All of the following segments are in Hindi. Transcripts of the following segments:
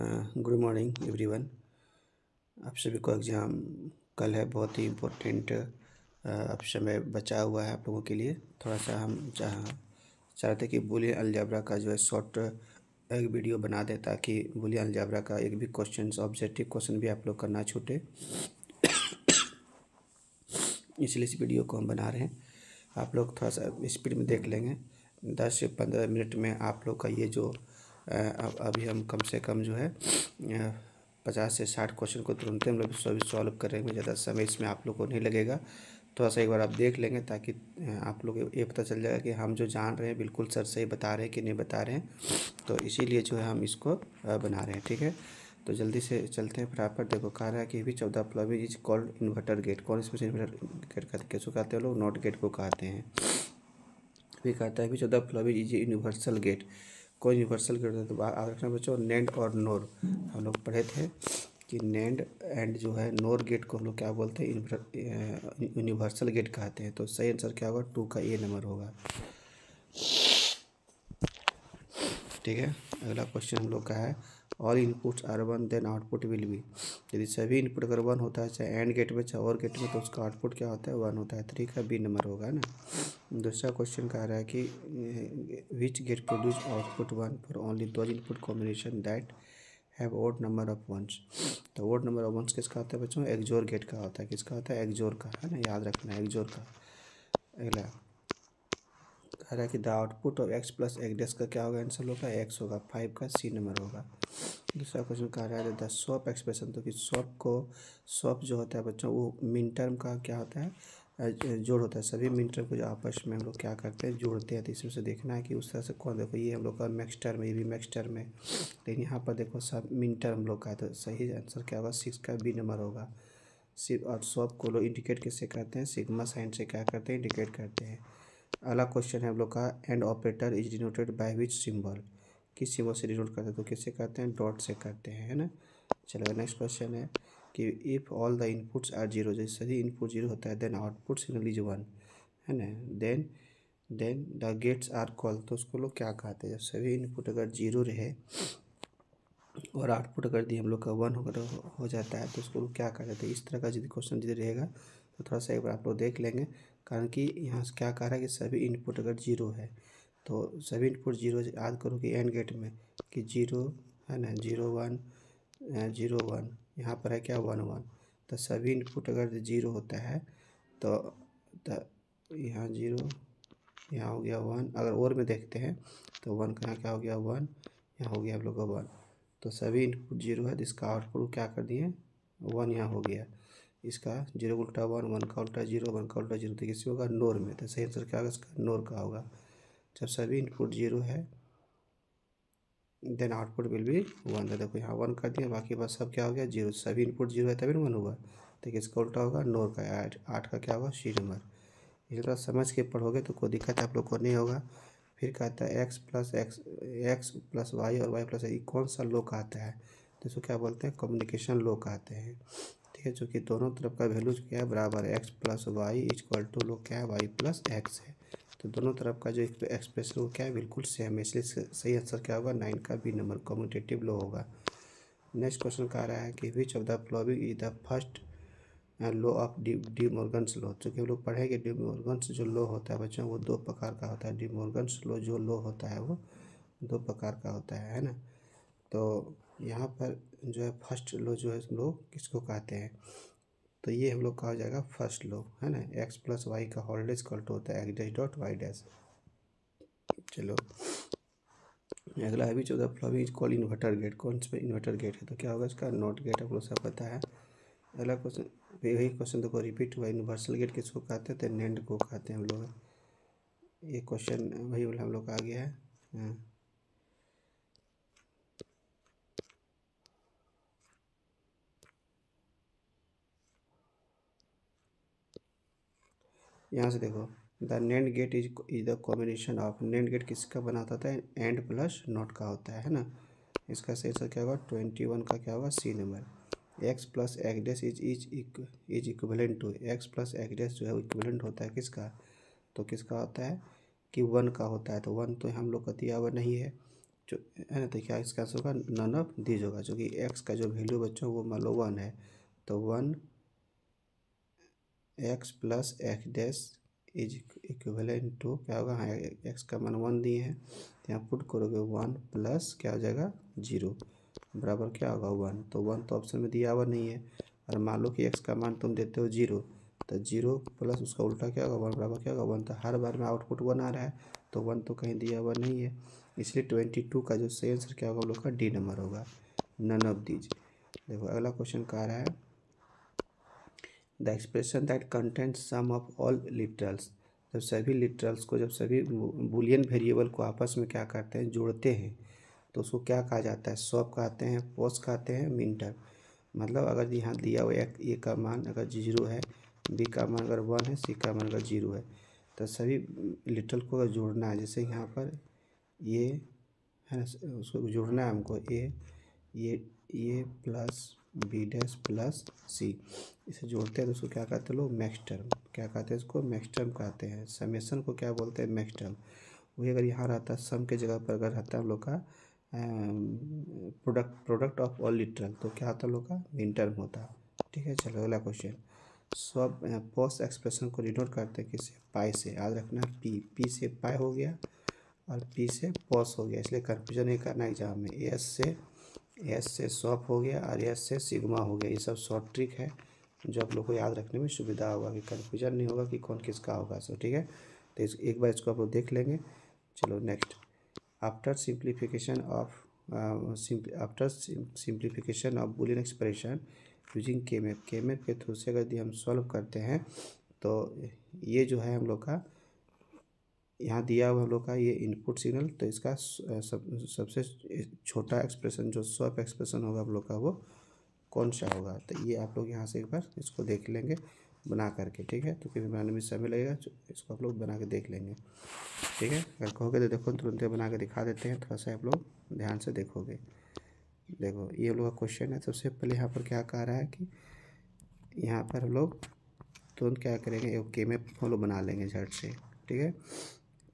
Good morning everyone. आप सभी को एग्ज़ाम कल है, बहुत ही इम्पोर्टेंट अब समय बचा हुआ है आप लोगों के लिए। थोड़ा सा हम चाहते कि बूलियन अलजेब्रा का जो है शॉर्ट एक वीडियो बना दें, ताकि बूलियन अलजेब्रा का एक भी क्वेश्चन ऑब्जेक्टिव क्वेश्चन भी आप लोग का ना छूटे। इसलिए इस वीडियो को हम बना रहे हैं। आप लोग थोड़ा सा स्पीड में देख लेंगे। 10 से 15 मिनट में आप लोग का ये जो अभी हम कम से कम जो है 50 से 60 क्वेश्चन को तुरंत हम लोग सॉल्व करेंगे। ज़्यादा समय इसमें आप लोग को नहीं लगेगा। थोड़ा सा एक बार आप देख लेंगे, ताकि आप लोग ये पता चल जाएगा कि हम जो जान रहे हैं बिल्कुल सर सही बता रहे हैं कि नहीं बता रहे हैं। तो इसीलिए जो है हम इसको बना रहे हैं, ठीक है। तो जल्दी से चलते हैं फटाफट। देखो, कह रहा है कि which of the following is called inverter gate. कौन इसमें से इन्वर्टर गेट कहते हैं, कैसे कहते हैं लोग? नॉट गेट को कहते हैं। फिर कहता है which of the following is universal gate. कौन यूनिवर्सल गेट होता है? तो याद रखना बच्चों, नेंड और नोर हम लोग पढ़े थे कि नेंड एंड जो है नोर गेट को हम लोग क्या बोलते हैं? यूनिवर्सल गेट कहते हैं। तो सही आंसर क्या होगा? 2 का ए नंबर होगा, ठीक है। अगला क्वेश्चन हम लोग का है all inputs are one then output will be. यदि सभी इनपुट अगर 1 होता है, चाहे एंड गेट में चाहे और गेट में, तो उसका आउटपुट क्या होता है? 1 होता है। 3 का बी नंबर होगा ना। दूसरा क्वेश्चन कह रहा है कि which gate produce output 1 for only those input combination that have odd number of ones. तो ओड नंबर ऑफ वंस किसका होता है बच्चों? एक्सोर गेट का होता है। किसका होता है? एक्सोर का, है ना, याद रखना है, एक्सोर का। अगला कह रहा है कि the output of x plus X dash का क्या होगा? आंसर होगा एक्स होगा। 5 का सी नंबर होगा। दूसरा क्वेश्चन कह रहा है द स्वैप एक्सप्रेशन। तो कि स्वैप जो होता है बच्चों, वो मिन टर्म का क्या होता है? जोड़ होता है। सभी मिन टर्म को जो आपस में हम लोग क्या करते हैं? जोड़ते हैं। तो इसमें से देखना है कि उस तरह से कौन। देखो, ये हम लोग का मैक्स टर्म है, ये भी मैक्स टर्म है, लेकिन यहाँ पर देखो सब मिन टर्म हम लोग का है। तो सही आंसर क्या होगा? 6 का बी नंबर होगा। और स्वैप को लोग इंडिकेट किससे करते हैं? सिग्मा साइन से क्या करते हैं? इंडिकेट करते हैं। अगला क्वेश्चन है हम लोग का and operator is denoted by which symbol. किस सिंबल से डिनोट करते हैं? तो किससे करते हैं? डॉट से करते हैं, है ना। चलो, नेक्स्ट क्वेश्चन है कि if all the inputs are zero. जैसे सभी इनपुट जीरो होता है, देन आउटपुट सिग्नल इज 1, है ना। Then the gates are called. तो उसको लोग क्या कहते हैं? जब सभी इनपुट अगर जीरो रहे और आउटपुट अगर दी हम लोग का 1 हो जाता है, तो उसको लोग क्या कहते हैं? इस तरह का यदि क्वेश्चन यदि रहेगा तो थोड़ा सा एक बार आप लोग देख लेंगे। कारण कि यहाँ से क्या कह रहा है कि सभी इनपुट अगर जीरो है, तो सभी इनपुट जीरो। याद करो कि एंड गेट में कि जीरो, है ना, 0 1 0 1, यहाँ पर है क्या? 1 1। तो सभी इनपुट अगर जीरो होता है तो यहाँ जीरो, यहाँ हो गया 1। अगर और में देखते हैं तो 1 का यहाँ क्या हो गया? 1, यहाँ हो गया हम लोग का 1। तो सभी इनपुट जीरो है, जिसका आउटपुट क्या कर दिए? 1 यहाँ हो गया। इसका 0 का उल्टा 1, 1 का उल्टा 0, 1 का उल्टा 0। तो किसी होगा? नोर में। तो सही आंसर क्या होगा इसका? नोर का होगा। जब सभी इनपुट जीरो है देन आउटपुट विल बी 1। तो देखो यहाँ 1 कर दिया, बाकी बस सब क्या हो गया? जीरो। सभी इनपुट जीरो है तभी 1 होगा। तो किसका उल्टा होगा? नोर का। 8 का क्या होगा? C number. इसी तरह समझ के पढ़ोगे तो कोई दिक्कत आप लोग को नहीं होगा। फिर कहता है एक्स प्लस वाई और वाई प्लस, ये कौन सा लो कहता है? तो इसको क्या बोलते हैं? कम्युनिकेशन लो कहते हैं, ठीक है। जो कि दोनों तरफ का वैल्यू क्या है? बराबर है। X plus Y equal to लो क्या है? वाई प्लस एक्स है। तो दोनों तरफ का जो एक्सप्रेशन वो क्या है? बिल्कुल सेम है। इसलिए सही आंसर क्या होगा? 9 का बी नंबर, कम्यूटेटिव लो होगा। नेक्स्ट क्वेश्चन कह रहा है कि which of the following is the first law of De Morgan's law. चूँकि हम लोग पढ़ेंगे डी मॉर्गन्स जो लो होता है बच्चों, वो 2 प्रकार का होता है। डी मॉर्गन्स लो जो लो होता है वो 2 प्रकार का होता है ना। तो यहाँ पर जो है फर्स्ट लो जो है लो किसको कहते हैं? तो ये हम लोग कहा जाएगा फर्स्ट लो, है ना। एक्स प्लस वाई का होल डैश इक्वल टू होता है X dash dot Y dash. चलो, अगला है भी 14 फ्लॉवी इज कॉल इन्वर्टर गेट। कौन सा इन्वर्टर गेट है? तो क्या होगा इसका? Not gate. आप लोग सब पता है। अगला क्वेश्चन, वही क्वेश्चन देखो रिपीट हुआ। यूनिवर्सल गेट किसको कहते हैं? तो नेंड को कहते हैं हम लोग। ये क्वेश्चन वही वाला हम लोग का आ गया है। हाँ, यहाँ से देखो, the NAND gate is the combination of. NAND gate किसका बना होता है? एंड प्लस नॉट का होता है ना। इसका सही आंसर क्या होगा? 21 का क्या होगा? C number. X plus X dash is equivalent to. X plus X dash जो है इक्विवेलेंट होता है किसका? तो किसका होता है कि 1 का होता है। तो 1 तो हम लोग का दिया हुआ नहीं है, जो है ना, तो क्या इसका आंसर होगा नन ऑफ दीज होगा, क्योंकि एक्स का जो वैल्यू बच्चों वो मान लो 1 है, तो 1 X plus X dash is equivalent to क्या होगा, हाँ एक्स का मान 1 दिए हैं, तो यहाँ पुट करोगे 1 प्लस क्या हो जाएगा 0 बराबर क्या होगा 1, तो 1 तो ऑप्शन में दिया हुआ नहीं है, और मान लो कि एक्स का मान तुम देते हो 0, तो 0 प्लस उसका उल्टा क्या होगा 1 बराबर क्या होगा 1, तो हर बार में आउटपुट 1 आ रहा है, तो 1 तो कहीं दिया हुआ नहीं है, इसलिए 22 का जो सही आंसर क्या होगा हम लोग का डी नंबर होगा, नन ऑफ दीज। देखो अगला क्वेश्चन कह रहा है the expression that content sum of all literals, जब सभी लिटरल्स को, जब सभी बूलियन वेरिएबल को आपस में क्या करते हैं जोड़ते हैं, तो उसको क्या कहा जाता है, स्वैप कहते हैं, पॉज कहते हैं, मिंटर। मतलब अगर यहाँ दिया हुआ ए का मान अगर 0 है, बी का मान अगर 1 है, सी का मान अगर 0 है, तो सभी लिटरल को अगर जोड़ना है, जैसे यहाँ पर ये है ना, उसको जोड़ना है हमको ये प्लस बी डैश प्लस सी, इसे जोड़ते हैं तो उसको क्या कहते हैं लोग, मैक्स टर्म, क्या कहते हैं इसको, मैक्स टर्म कहते हैं, समेशन को क्या बोलते हैं, मैक्स टर्म। वही अगर यहाँ रहता है सम के जगह पर अगर रहता है हम लोग का प्रोडक्ट ऑफ ऑल लिटरल, तो क्या होता है हम लोग का मिन टर्म होता। ठीक है, चलो अगला क्वेश्चन, सब पोस्ट एक्सप्रेशन को डिनोट करते हैं किससे, पाई से, याद रखना पी से पाई हो गया और पी से पॉस हो गया, इसलिए कन्फ्यूजन नहीं करना एग्जाम में, एस से सॉप हो गया और एस से सिग्मा हो गया, ये सब शॉर्ट ट्रिक है जो आप लोग को याद रखने में सुविधा होगा, कि कन्फ्यूजन नहीं होगा कि कौन किसका होगा। सो ठीक है, तो एक बार इसको आप लोग देख लेंगे। चलो next, after simplification of Boolean expression using के मैप के थ्रू से अगर हम सॉल्व करते हैं, तो ये जो है हम लोग का यहाँ दिया हुआ हम लोग का ये इनपुट सिग्नल, तो इसका सबसे छोटा एक्सप्रेशन जो स्वैप एक्सप्रेशन होगा हम लोग का वो कौन सा होगा, तो ये आप लोग यहाँ से एक बार इसको देख लेंगे बना करके। ठीक है, तो क्योंकि बनाने में समय लगेगा, इसको आप लोग बना के देख लेंगे। ठीक है, अगर कहोगे तो देखो तुरंत बना के दिखा देते हैं, थोड़ा सा आप लोग ध्यान से देखोगे। देखो ये हम लोग का क्वेश्चन है, सबसे पहले यहाँ पर क्या कह रहा है कि यहाँ पर हम लोग तुरंत क्या करेंगे, एक के मैप हम लोग बना लेंगे झट से। ठीक है,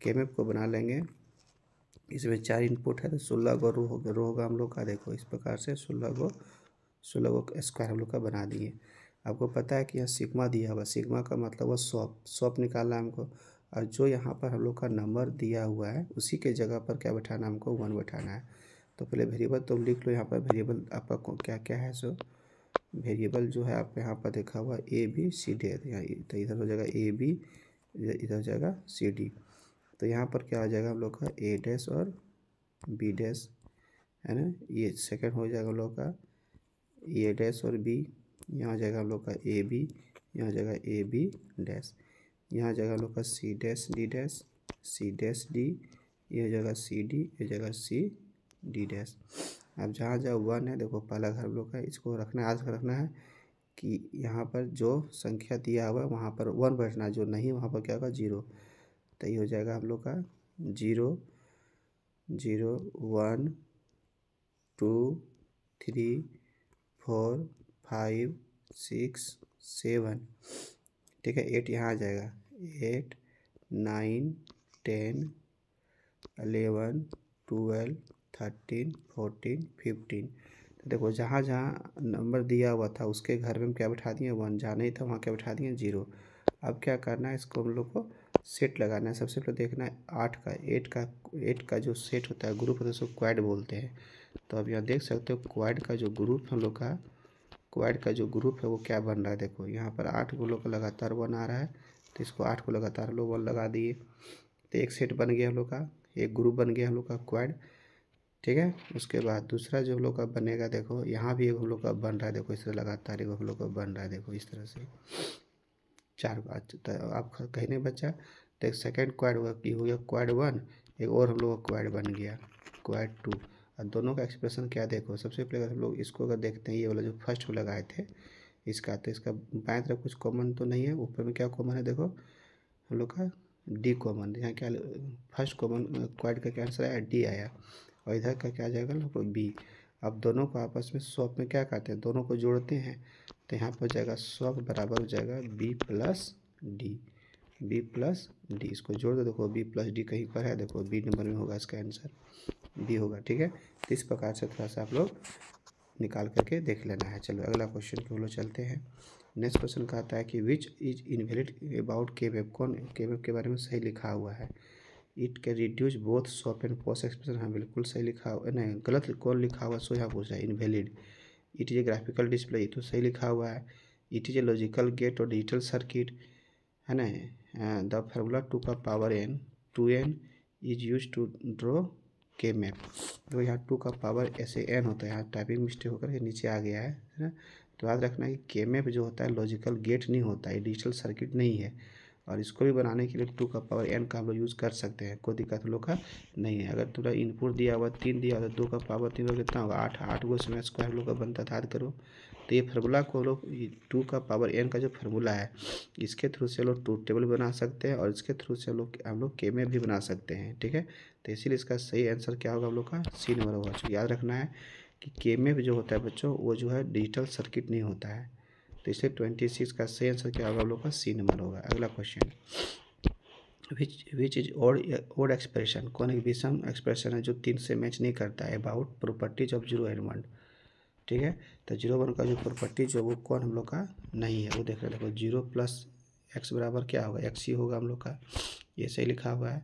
के मैप को बना लेंगे, इसमें 4 इनपुट है, तो 16 गो रो होगा हम लोग का। देखो इस प्रकार से 16 गो स्क्वायर हम लोग का बना दिए। आपको पता है कि यहाँ सिग्मा दिया हुआ, सिग्मा का मतलब वो सॉप निकालना है हमको, और जो यहाँ पर हम लोग का नंबर दिया हुआ है उसी के जगह पर क्या बैठाना है हमको, 1 बैठाना है। तो पहले वेरिएबल तो लिख लो, यहाँ पर वेरिएबल आपका क्या क्या है, सो वेरिएबल जो है आप यहाँ पर देखा हुआ ए बी सी डी है, तो इधर हो जाएगा ए बी, इधर हो जाएगा सी डी, तो यहाँ पर क्या आ जाएगा हम लोग का ए डैश और बी डैश, है ना, ये सेकंड हो जाएगा हम लोग का ए डैश और बी, यहाँ आ जाएगा हम लोग का ए बी, यहाँ आ जाएगा ए बी डैश, यहाँ आ जाएगा हम लोग का सी डैश डी, ये हो जाएगा सी डी, ये जगह सी डी डैश। अब जहाँ जहाँ 1 है, देखो पहला घर हम लोग का इसको रखना है, आज रखना है कि यहाँ पर जो संख्या दिया हुआ है वहाँ पर 1 बैठना है, जो नहीं वहाँ पर क्या होगा 0, तो ये हो जाएगा हम लोग का 0 0 1 2 3 4 5 6 7। ठीक है, 8 यहाँ आ जाएगा, 8 9 10 11 12 13 14 15। तो देखो जहाँ जहाँ नंबर दिया हुआ था उसके घर में हम क्या बैठा दिए 1, जहाँ नहीं था वहाँ क्या बैठा दिए 0। अब क्या करना है, इसको हम लोग को सेट लगाना है। सबसे पहले देखना है 8 का जो सेट होता है, ग्रुप होता है, उसको क्वाड बोलते हैं। तो अब यहाँ देख सकते हो क्वाड का जो ग्रुप हम लोग का, क्वाड का जो ग्रुप है वो क्या बन रहा है। देखो यहाँ पर 8 को लोग का लगातार 1 आ रहा है, तो इसको 8 को लगातार लोग 1 लगा दिए, तो एक सेट बन गया हम लोग का, एक ग्रुप बन गया हम लोग का क्वाड। ठीक है, उसके बाद दूसरा जो हम लोग का बनेगा, देखो यहाँ भी एक हम लोग का बन रहा है, देखो इस तरह लगातार एक हम लोग का बन रहा है, देखो इस तरह से 4 बार। तो आप कहीं नहीं बचा, तो एक सेकेंड क्वाड हुआ कि हो गया क्वाड 1, एक और हम लोग का क्वाड बन गया क्वाड 2। और दोनों का एक्सप्रेशन क्या, देखो सबसे पहले अगर हम लोग इसको अगर देखते हैं, ये वाला जो फर्स्ट लगाए थे इसका, तो इसका बाएं तरफ कुछ कॉमन तो नहीं है, ऊपर में क्या कॉमन है, देखो हम लोग का डी कॉमन, यहाँ क्या फर्स्ट कॉमन क्वाड का क्या आंसर आया, डी आया, और इधर का क्या आ जाएगा लोग बी। अब दोनों को आपस में स्वैप में क्या करते हैं, दोनों को जोड़ते हैं, तो यहाँ पर हो जाएगा स्वैप बराबर हो जाएगा बी प्लस डी, इसको जोड़ दो, देखो बी प्लस डी कहीं पर है, देखो बी नंबर में होगा इसका आंसर। बी होगा, ठीक है। तो इस प्रकार से थोड़ा सा आप लोग निकाल करके देख लेना है। चलो अगला क्वेश्चन के लोग चलते हैं। नेक्स्ट क्वेश्चन कहता है कि विच इज इनवैलिड अबाउट के वेब, कौन के वेब के बारे में सही लिखा हुआ है। It can reduce both soft and post expression, हाँ बिल्कुल सही लिखा हुआ, नहीं गलत कौन लिखा हुआ सो यहाँ पूछ रहा है, invalid. It is a graphical display, ये तो सही लिखा हुआ है। It is a logical gate और डिजिटल सर्किट, है ना। द फार्मूला 2 का power n 2n is use to draw K map. तो यहाँ 2 का पावर ऐसे n होता है, यहाँ टाइपिंग मिस्टेक होकर के नीचे आ गया है ना। तो याद रखना कि के मैप जो होता है लॉजिकल गेट नहीं होता है, डिजिटल सर्किट नहीं है। और इसको भी बनाने के लिए 2 का पावर n का हम लोग यूज़ कर सकते हैं, कोई दिक्कत हम लोग का नहीं है। अगर पूरा इनपुट दिया हुआ 3 दिया हुआ तो 2 का पावर 3 कितना होगा 8, 8 गो इसमें स्क्वायर हम लोग का बनता था, याद करो। तो ये फार्मूला को लोग 2 का पावर n का जो फार्मूला है इसके थ्रू से लोग ट्रूथ टेबल बना सकते हैं और इसके थ्रू से हम लोग के मैप भी बना सकते हैं, ठीक है। तो इसीलिए इसका सही आंसर क्या होगा हम लोग का सी नंबर होगा। तो याद रखना है कि के मैप जो होता है बच्चों वो जो है डिजिटल सर्किट नहीं होता है। तो इसलिए 26 का सही आंसर क्या होगा हम लोग का सी नंबर होगा। अगला question, which is odd expression, कौन एक विषम एक्सप्रेशन है जो 3 से मैच नहीं करता है अबाउट प्रॉपर्टीज ऑफ 0 एंड 1, ठीक है। तो 0 1 का जो प्रॉपर्टी जो वो कौन हम लोग का नहीं है वो देख रहे, देखो 0 प्लस एक्स बराबर क्या होगा एक्स ही होगा हम लोग का, ये सही लिखा हुआ है।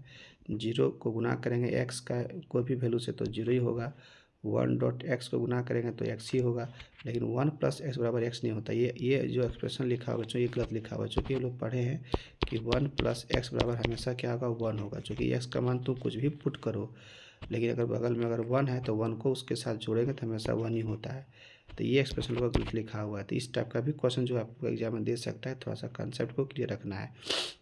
0 को गुना करेंगे एक्स का कोई भी वैल्यू से तो 0 ही होगा। 1 डॉट एक्स को गुना करेंगे तो एक्स ही होगा। लेकिन 1 प्लस एक्स बराबर एक्स नहीं होता, ये जो एक्सप्रेशन लिखा हुआ बच्चों ये गलत लिखा हुआ, चूँकि लोग पढ़े हैं कि 1 प्लस एक्स बराबर हमेशा क्या होगा 1 होगा, चूँकि एक्स का मान तुम कुछ भी पुट करो, लेकिन अगर बगल में अगर 1 है तो 1 को उसके साथ जोड़ेंगे तो हमेशा 1 ही होता है। तो ये एक्सप्रेशन लोग गलत लिखा हुआ है। तो इस टाइप का भी क्वेश्चन जो आपको एग्जाम में दे सकता है, थोड़ा सा कंसेप्ट को क्लियर रखना है।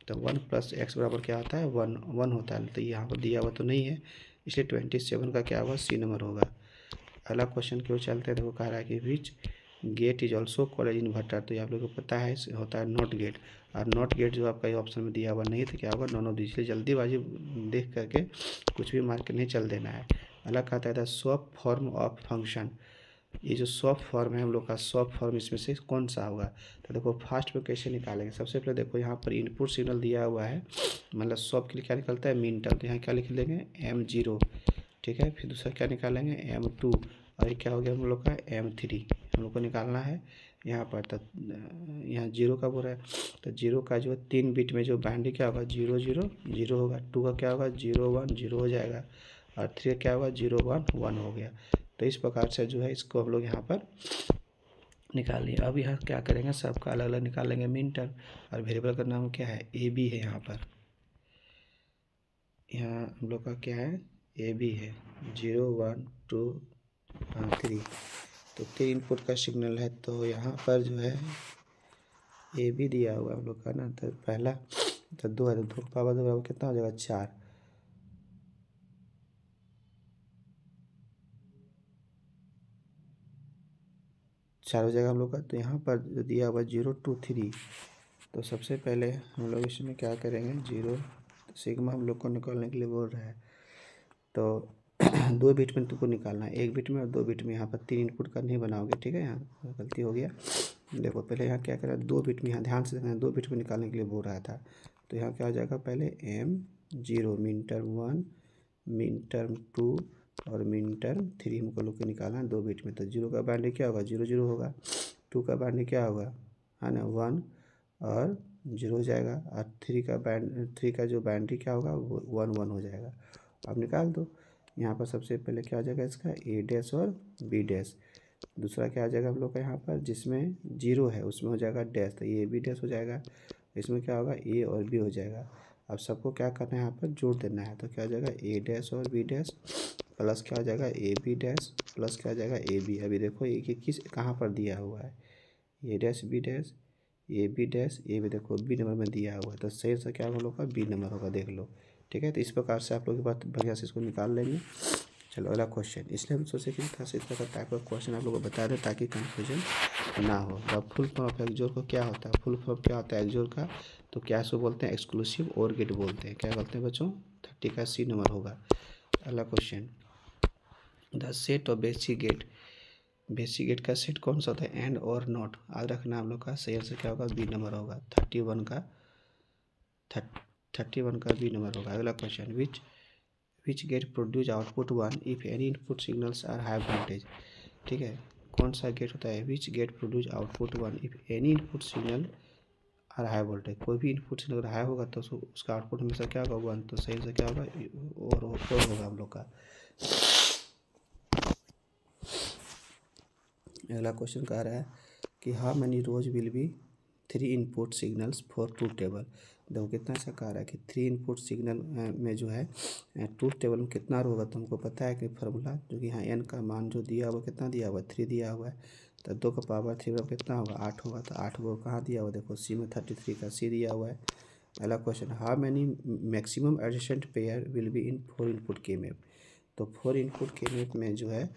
तो 1 प्लस एक्स बराबर क्या होता है 1 होता है, तो यहाँ पर दिया हुआ तो नहीं है, इसलिए 27 का क्या होगा सी नंबर होगा। अगला क्वेश्चन की ओर चलते हैं। देखो कह रहा है कि which gate is also called inverter, तो ये आप लोगों को पता है होता है नॉट गेट, और नॉट गेट जो आपका ये ऑप्शन में दिया हुआ नहीं तो क्या होगा नॉन ऑफ, इसलिए जल्दीबाजी देख करके कुछ भी मार्क नहीं चल देना है। अगला कहता है the soft form of function, ये जो सॉफ्ट फॉर्म है हम लोग का सॉफ्ट फॉर्म इसमें से कौन सा होगा। तो देखो फास्ट में कैसे निकालेंगे, सबसे पहले देखो यहाँ पर इनपुट सिग्नल दिया हुआ है, मतलब सॉफ्ट के लिए क्या निकलता है मीन टर्म, तो यहाँ क्या लिख देंगे M0, ठीक है। फिर दूसरा क्या निकालेंगे M2, और ये क्या हो गया हम लोग का M3, हम लोग को निकालना है यहाँ पर। तो यहाँ 0 का बोल रहा है, तो 0 का जो 3 बिट में जो बाइनरी क्या होगा 0 0 0 होगा, 2 का क्या होगा 0 1 0 हो जाएगा, और 3 का क्या होगा 0 1 1 हो गया। तो इस प्रकार से जो है इसको हम लोग यहाँ पर निकाल लिए। अब यहाँ क्या करेंगे सबका अलग अलग निकाल लेंगे मीन टर्म, और वेरिएबल का नाम क्या है AB है। यहाँ पर यहाँ हम लोग का क्या है AB है, 0 1 2 3, तो 3 इनपुट का सिग्नल है। तो यहाँ पर जो है AB दिया हुआ हम लोग का ना, तो पहला तो 2 है, तो 2 का पावर 2 बराबर कितना हो जाएगा 4, 4 हो जाएगा हम लोग का। तो यहाँ पर जो दिया हुआ 0 2 3, तो सबसे पहले हम लोग इसमें क्या करेंगे 0 सिग्मा हम लोग को निकालने के लिए बोल रहा है, तो 2 बिट में तुमको निकालना है, 1 बिट में और 2 बिट में। यहाँ पर 3 इनपुट का नहीं बनाओगे, ठीक है, यहाँ गलती हो गया। देखो पहले यहाँ क्या करा 2 बिट में, यहाँ ध्यान से देखना 2 बिट में निकालने के लिए बोल रहा था। तो यहाँ क्या हो जाएगा पहले M0 mean term 1 mean term 2 और मीन टर्म 3 हमको लोग को निकालना है 2 बिट में। तो 0 का बाइनरी क्या होगा 0 0 होगा, 2 का बाइनरी क्या होगा है ना 1 और 0 हो जाएगा, और 3 का जो बाइनरी क्या होगा वो 1 1 हो जाएगा। अब निकाल दो। यहाँ पर सबसे पहले क्या आ जाएगा इसका A' और B', दूसरा क्या आ जाएगा हम लोग का यहाँ पर जिसमें 0 है उसमें हो जाएगा डैश, तो ये B' हो जाएगा, इसमें क्या होगा A और B हो जाएगा। अब सबको क्या करना है यहाँ पर जोड़ देना है, तो क्या हो जाएगा A' और B' प्लस क्या हो जाएगा AB' प्लस क्या हो जाएगा AB। अभी देखो ये किस कहाँ पर दिया हुआ है A' B' AB' देखो B नंबर में दिया हुआ है, तो सही से क्या हम लोग का B नंबर होगा, देख लो, ठीक है। तो इस प्रकार से आप लोग के पास बढ़िया से इसको निकाल लेंगे। चलो अगला क्वेश्चन, इसलिए हम सोचे कि थोड़ा सा इस तरह का टाइप का क्वेश्चन आप लोग को बता दें ताकि कंफ्यूजन ना हो। अब फुल फॉर्म ऑफ एक्सोर को क्या होता है, फुल फॉर्म क्या होता है एक्सोर का, तो क्या इसको बोलते हैं एक्सक्लूसिव और गेट बोलते हैं, क्या बोलते हैं बच्चों 30 का सी नंबर होगा। अगला question, the set of basic gate का सेट कौन सा होता है एंड और नॉट, याद रखना हम लोग का सही आंसर क्या होगा B नंबर होगा, 31 का B नंबर होगा। अगला question, which gate produce output 1 if any input signals are high voltage. ठीक है, कौन सा गेट होता है, which gate produce output 1 if any input signal are high voltage. कोई भी इनपुट सिग्नल हाई होगा तो उसका आउटपुट हमेशा क्या होगा 1, तो सही से क्या होगा और होगा हम लोग का। अगला क्वेश्चन कह रहा है कि how many rose will be 3 input signals for truth table. देखो कितना अच्छा कह रहा है कि 3 इनपुट सिग्नल में जो है ट्रूथ टेबल में कितना रो होगा, तो हमको पता है कि फार्मूला जो कि यहाँ n का मान जो दिया हुआ कितना दिया हुआ है 3 दिया हुआ है, तो 2 का पावर 3 बराबर कितना होगा 8 होगा, तो 8 को कहाँ दिया हुआ देखो c में 33 का c दिया हुआ है। अगला question how many maximum adjacent pair will be in 4 input के मैप। तो 4 इनपुट के मैप में जो है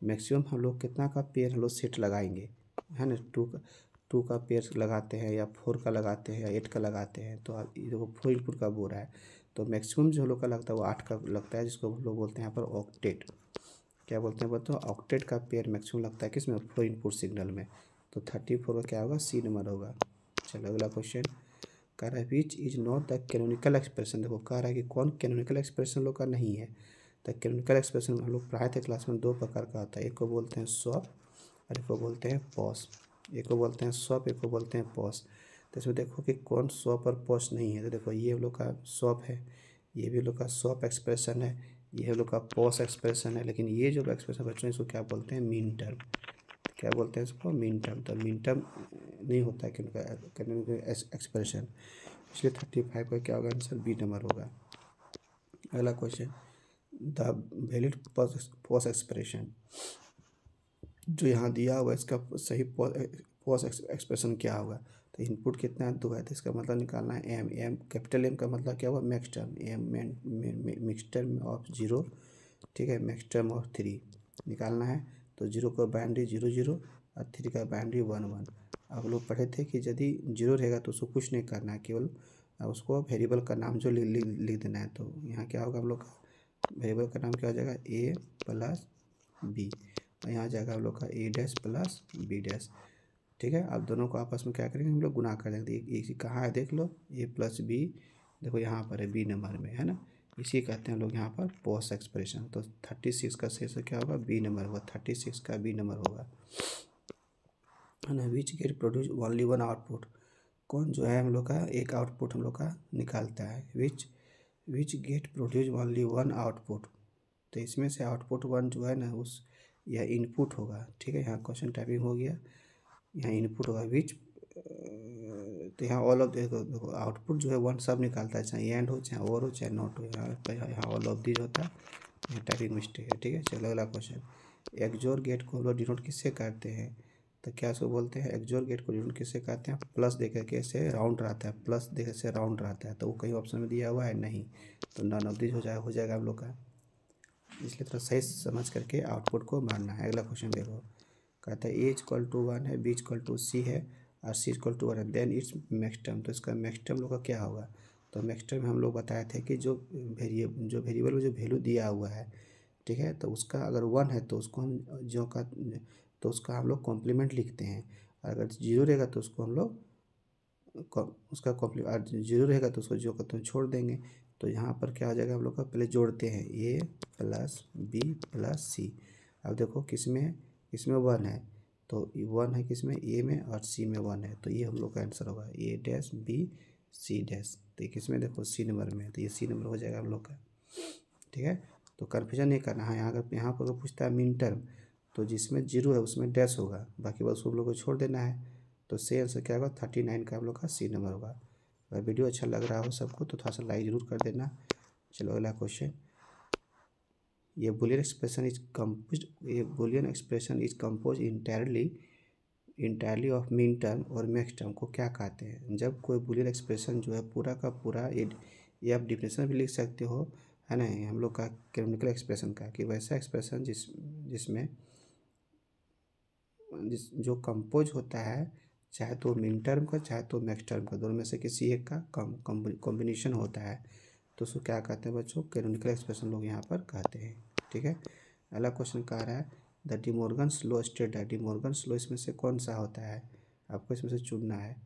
मैक्सिमम हम लोग कितना का पेयर हम लोग सेट लगाएंगे, है ना, 2 का पेयर लगाते हैं या 4 का लगाते हैं या 8 का लगाते हैं। तो ये देखो 4 इनपुट का बोल रहा है, तो मैक्सिमम जो हम लोग का लगता है वो 8 का लगता है, जिसको हम लोग बोलते हैं यहाँ पर ऑक्टेट। क्या बोलते हैं बताओ, ऑक्टेट का पेयर मैक्सिमम लगता है किसमें 4 इनपुट सिग्नल में, तो 34 का क्या होगा सी नंबर होगा। चलो अगला क्वेश्चन कह रहा है which is not the canonical expression. देखो कह रहा है कि कौन कैनोनिकल एक्सप्रेशन लोग का नहीं है। द कैनोनिकल एक्सप्रेशन हम लोग पढ़ाए थे क्लास में, 2 प्रकार का होता है, एक को बोलते हैं स्वप और एक को बोलते हैं पॉस। एक को बोलते हैं स्वप, एक को बोलते हैं पॉस। तो इसमें देखो कि कौन स्वप और पॉस नहीं है, तो देखो ये हम लोग का स्वप है, ये भी हम लोग का स्वप एक्सप्रेशन है, ये हम लोग का पॉस एक्सप्रेशन है, लेकिन ये जो एक्सप्रेशन बच्चों इसको क्या बोलते हैं मीन टर्म। क्या बोलते हैं इसको मीन टर्म। तो मीन टर्म नहीं होता है कैनोनिकल एक्सप्रेशन, इसलिए 35 का क्या होगा आंसर बी नंबर होगा। अगला question the valid POS expression जो यहाँ दिया हुआ है इसका सही पॉस एक्सप्रेशन क्या होगा। तो इनपुट कितना है 2 है, तो इसका मतलब निकालना है एम कैपिटल एम का मतलब क्या हुआ max term, M mix term of 0, ठीक है, मैक्स टर्म ऑफ 3 निकालना है। तो 0 का बाइनरी 0 0 और 3 का बाइनरी 1 1। आप लोग पढ़े थे कि यदि 0 रहेगा तो उसको कुछ नहीं करना है, केवल उसको वेरिएबल का नाम जो लिख देना है। तो यहाँ क्या होगा हम लोग का वेरिएबल का नाम क्या हो जाएगा a प्लस बी, और यहाँ जाएगा हम लोग का a dash plus b dash. ठीक है, अब दोनों को आपस में क्या करेंगे हम लोग गुना कर देंगे। ये कहाँ है देख लो, a प्लस बी देखो यहाँ पर है b नंबर में, है ना, इसी कहते हैं लोग यहाँ पर पॉस एक्सप्रेशन। तो 36 का शेष क्या होगा बी नंबर होगा, 36 का बी नंबर होगा, है ना। विच गेट प्रोड्यूस ओनली 1 आउटपुट। कौन जो है हम लोग का एक आउटपुट हम लोग का निकालता है, which gate produce only 1 output. तो इसमें से आउटपुट 1 जो है ना उस यह इनपुट होगा। ठीक है, यहाँ क्वेश्चन टाइपिंग हो गया, यहाँ इनपुट होगा विच, तो यहाँ ऑल ऑफ देखो आउटपुट जो है 1 सब निकालता है, चाहे एंड हो चाहे और हो चाहे नॉट हो, यहाँ ऑल ऑफ दिस होता है, यहाँ टाइपिंग मिस्टेक है। ठीक है, चलो अगला क्वेश्चन एक्सोर गेट को हम लोग डिनोट किससे करते हैं, तो क्या इसको बोलते हैं एक्सोर गेट को डिनोट किससे करते हैं, प्लस देकर के से राउंड रहता है, प्लस देकर से राउंड रहता है, तो वो कहीं ऑप्शन में दिया हुआ है नहीं, तो नन ऑफ दिस हो जाएगा हम लोग का, इसलिए थोड़ा सही समझ करके आउटपुट को मानना है। अगला क्वेश्चन देखो कहता है ए इक्वल टू 1 है, बी इक्वल टू सी है और सी इक्वल टू 1 है, देन इट्स मैक्स टर्म। तो इसका मैक्स टर्म लोग का क्या होगा, तो मैक्स टर्म हम लोग बताए थे कि जो वेरिएबल में जो वैल्यू दिया हुआ है, ठीक है, तो उसका अगर 1 है तो उसको हम जो का तो उसका हम लोग कॉम्प्लीमेंट लिखते हैं, अगर 0 रहेगा तो उसको हम लोग उसका कॉम्प्लीमेंट, 0 रहेगा तो उसको जो का तो छोड़ देंगे। तो यहाँ पर क्या हो जाएगा हम लोग का पहले जोड़ते हैं ए प्लस बी प्लस सी। अब देखो किसमें 1 है, तो 1 है किसमें ए में और सी में 1 है, तो ये हम लोग का आंसर होगा ए डैश बी सी डैश। तो ये किसमें देखो सी नंबर में, तो ये सी नंबर हो जाएगा हम लोग का। ठीक है, तो कन्फ्यूजन नहीं करना है, यहाँ पर अगर पूछता है मीन टर्म तो जिसमें 0 है उसमें डैश होगा, बाकी बस हम लोग को छोड़ देना है। तो सही आंसर क्या होगा 39 का हम लोग का सी नंबर होगा। अगर वीडियो अच्छा लग रहा हो सबको तो थोड़ा सा लाइक ज़रूर कर देना। चलो अगला क्वेश्चन, ये Boolean expression is compose entirely of mean term और मैक्स टर्म को क्या कहते हैं। जब कोई बुलियन एक्सप्रेशन जो है पूरा का पूरा ये आप डिफिनेशन भी लिख सकते हो, है ना, हम लोग का कैनोनिकल एक्सप्रेशन का, कि वैसा एक्सप्रेशन जिसमें जो कंपोज होता है चाहे तो मीन टर्म का चाहे तो मैक्स टर्म का, दोनों में से किसी एक का कॉम्बिनेशन होता है, तो उसको क्या कहते हैं बच्चों कैनोनिकल एक्सप्रेशन लोग यहाँ पर कहते हैं। ठीक है, अगला क्वेश्चन कह रहा है द डिमॉर्गन्स लॉ स्टेट है, डिमॉर्गन्स लॉ इसमें से कौन सा होता है, आपको इसमें से चुनना है।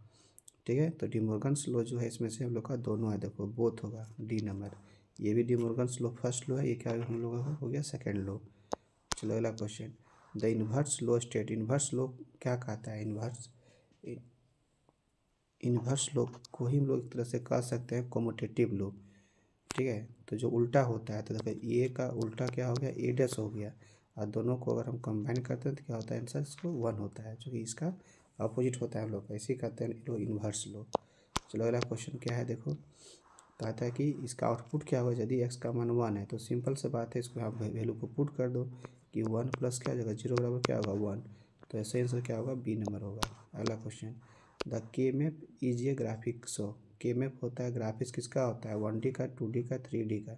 ठीक है, तो डिमॉर्गन्स लॉ जो है इसमें से हम लोग का दोनों है, देखो बोथ होगा डी नंबर, ये भी D Morgan's law first law है, ये क्या हम लोगों का हो गया सेकेंड लॉ। चलो अगला question, the inverse law state, inverse law क्या कहता है? इन्वर्स लॉ को ही हम लोग एक तरह से कह सकते हैं कॉम्यूटेटिव लॉ, ठीक है। तो जो उल्टा होता है, तो देखो ए का उल्टा क्या हो गया, ए डैश हो गया, और दोनों को अगर हम कंबाइन करते हैं तो क्या होता है आंसर, इसको 1 होता है, जो कि इसका अपोजिट होता है हम लोग, ऐसे ही कहते हैं लो इन्वर्स लो। चलो अगला क्वेश्चन क्या है, देखो कहता है कि इसका आउटपुट क्या होगा यदि एक्स का मान 1 है। तो सिंपल से बात है, इसको आप वैल्यू को पुट कर दो कि 1 प्लस क्या जगह 0 बराबर क्या होगा 1, तो ऐसे आंसर क्या होगा, बी नंबर होगा। अगला क्वेश्चन, द के map is a graphic show, के मैप होता है ग्राफिक्स किसका होता है, 1D का, 2D का, 3D का।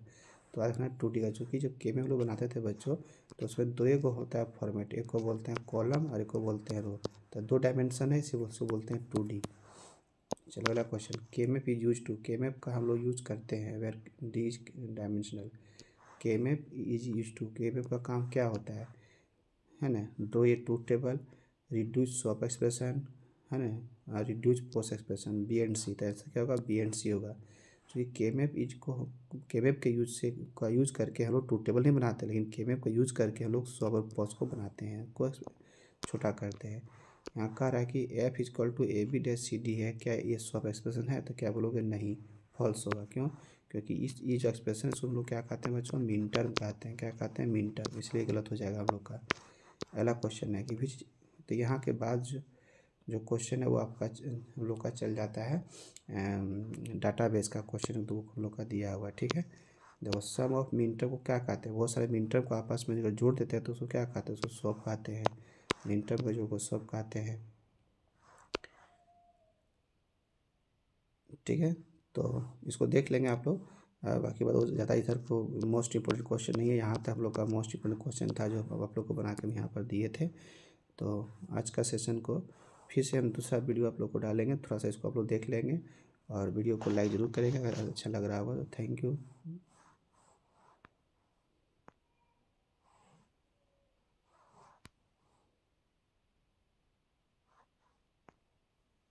तो आज देखना 2D का, चूँकि जब के मैप लोग बनाते थे बच्चों, तो उसमें दो एक होता है फॉर्मेट, एक को बोलते हैं कॉलम और एक को बोलते हैं रो, तो 2 डायमेंशन है, इसे उसको बोलते हैं 2D। चलो अगला question, K map is use to, K map का हम लोग यूज करते हैं where D is dimensional, K map is use to, K map का काम क्या होता है ना, draw a truth table, reduce swap expression, है ना, reduce post expression, B and C. तो ऐसा क्या होगा, बी एंड सी होगा। तो ये के मैप इज को, के मैप के यूज से का यूज करके हम लोग ट्रूथ टेबल नहीं बनाते, लेकिन के मैप का यूज करके हम लोग स्वैप और पोस्ट को बनाते हैं, को छोटा करते हैं। यहाँ कह रहा है कि F is equal to A B dash C D है, क्या ये स्वैप एक्सप्रेशन है? तो क्या बोलोगे, नहीं, फॉल्स होगा। क्यों? क्योंकि ये जो एक्सप्रेशन है इसको हम लोग क्या कहते हैं बच्चों, मीन टर्म कहते हैं, क्या कहते हैं, मीन टर्म, इसलिए गलत हो जाएगा हम लोग का। अगला क्वेश्चन है कि भी, तो यहाँ के बाद जो क्वेश्चन है वो आपका हम लोग का चल जाता है डाटाबेस का क्वेश्चन, तो हम लोग का दिया हुआ है, ठीक है। देखो सम ऑफ मीन टर्म को क्या कहते हैं, बहुत सारे मीन टर्म को आपस में अगर जोड़ देते हैं तो उसको क्या कहते हैं, उसको स्वैप कहते हैं, मीन टर्म का जो को स्वैप कहते हैं, ठीक है। तो इसको देख लेंगे आप लोग, बाकी बात ज़्यादा इधर को मोस्ट इंपॉर्टेंट क्वेश्चन नहीं है, यहाँ तक हम लोग का मोस्ट इंपॉर्टेंट क्वेश्चन था जो आप लोग को बना के हम यहाँ पर दिए थे। तो आज का सेशन को फिर से हम दूसरा वीडियो आप लोग को डालेंगे, थोड़ा सा इसको आप लोग देख लेंगे, और वीडियो को लाइक ज़रूर करेंगे अगर अच्छा लग रहा होगा तो। Thank you.